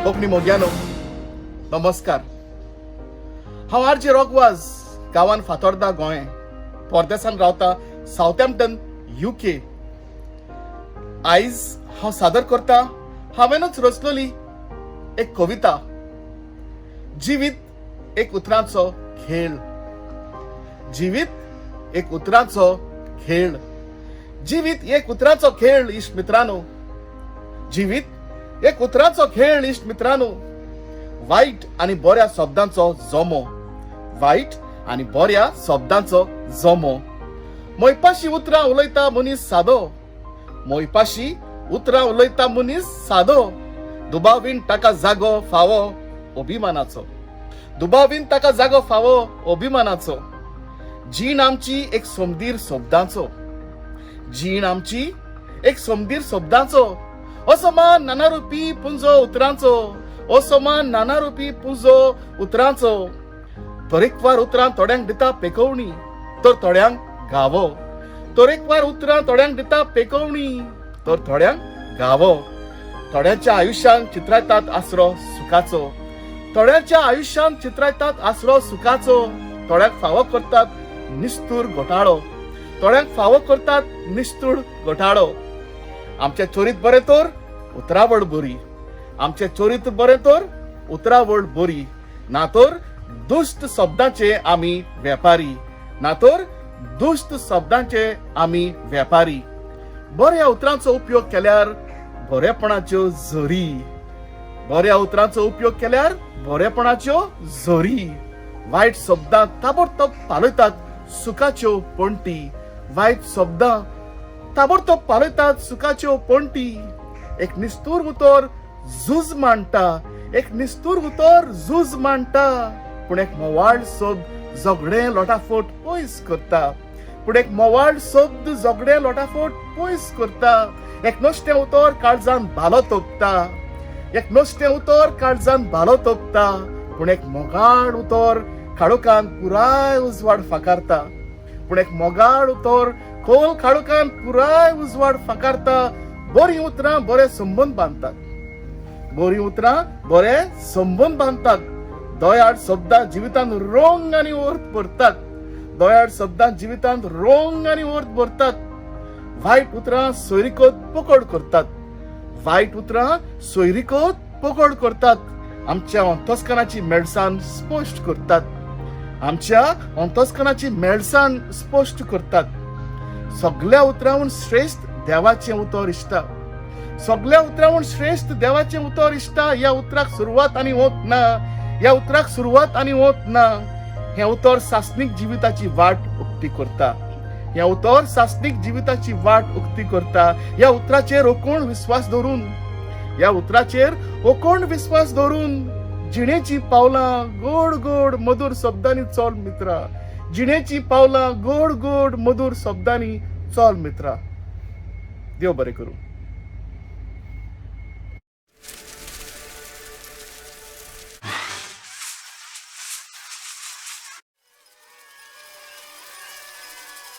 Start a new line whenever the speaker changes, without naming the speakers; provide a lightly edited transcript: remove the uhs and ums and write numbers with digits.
कोंकणी मोग्यानो नमस्कार. हांव आरजे रॉकवाज गांवांत फातोर्डा गोंय परदेसान रावता साउथहॅम्प्टन UK. आयज हांव सादर करता हांवेनच रचलोली एक कविता. जिवीत एक उतरांचो खेळ. जिवीत एक उतरांचो खेळ. जिवीत एक उतरांचो खेळ इश्ट मित्रांनो. जिवीत एक उतरांचो खेळ इश्ट मित्रांनो. वाईट आणि बऱ्या शब्दांचो जमो. वाईट आणि बऱ्या शब्दांचो जमो. मोयपाशी उतरां उलयता मनीस सादो. मोयपाशी उतरां उलयता मनीस सादो. दुबावीन ताका जागो फावो अभिमानाचो. दुबावीन ताका जागो फावो अभिमानाचो. जीण आमची एक समदीर शब्दांचो. जीण आमची एक समदीर शब्दांचो. असो मान नाना रुपी पुंजो उतरांचो. असो मान नाना रुपी पुंजो उतरांचो. तरेकवार उतरां थोड्यांक दिता पेकवणी तर थोड्यांक गावो. तरेकवार उतरां थोड्यांक दिता पेकवणी तर थोड्यांक गावो. थोड्यांच्या आयुश्यान चित्रायतात आसरो सुखाचो. थोड्यांच्या आयुश्यान चित्रायतात आसरो सुखाचो. थोड्यांक फावो करतात निस्तूर घोटाळो. थोड्यांक फावो करतात निस्तूर घोटाळो. आमचे चोरीत बरें तर उतरावळ बरी. आमचे चोरीत बरें तर उतरावळ बरी. ना तर दुष्ट शब्दांचे आमी वेपारी. ना तर दुष्ट शब्दांचे आमी वेपारी. बऱ्या उतरांचो उपयोग केल्यार बरेपणाच्यो झरी. बऱ्या उतरांचो उपयोग केल्यार बरेपणाच्यो झरी. वायट शब्दां ताबडतोब पालयतात सुखाच्यो पणटी. वायट शब्दां ताबडतोब पालयतात सुखाच्यो पणटी. एक निस्तूर उतर झूज मांडटा. एक निस्तूर उतर झूज मांडटा. पूण एक मोवाळ शब्द झगडे लोटाफोट पयस करता. पूण एक मोवाळ शब्द झगडे लोटाफोट पयस करता. एक नश्टें उतर काळजान भालो तोपता. एक नश्टें उतर काळजान भालो तोपता. पूण एक मोगाळ उतर काळोखान पुराय उजवाड फाकारता. पूण एक मोगाळ उतर खोल काळोखान पुराय उजवाड फाकारता. बरीं उतरां बरे संबंद बांदतात. बरीं उतरां बरे संबंद बांदतात. दोयाड शब्दां जिवितांत रोंग आनी अर्थ भरतात. दोयाड शब्दां जिवितांत रोंग आनी अर्थ भरतात. वायट उतरां सोयरीकोत पकड करतात. वायट उतरां सोयरीकोत पकड करतात. आमच्या अंतस्कनाची मेळसाण स्पश्ट करतात. आमच्या अंतस्कनाची मेळसाण स्पश्ट करतात. सगळ्या उतरांहून श्रेष्ठ देवाचें उतर इश्टा. सगळ्या उतरांहून श्रेष्ठ देवाचें उतर इश्टा. ह्या उतराक सुरवात आनी ओंत ना. ह्या उतराक सुरवात आनी ओंत ना. हें उतर सासणीक जिविताची वाट उक्ती करता. हें उतर सासणीक जिविताची वाट उक्ती करता. ह्या उतराचेर ओकोण विस्वास धरून. ह्या उतराचेर ओकोण विस्वास धरून जिणेची पावलां गोड गोड मधुर शब्दांनी चल मित्रा. जिणेची पावलां गोड गोड मधुर शब्दांनी चल मित्रा. देव बरें करूं.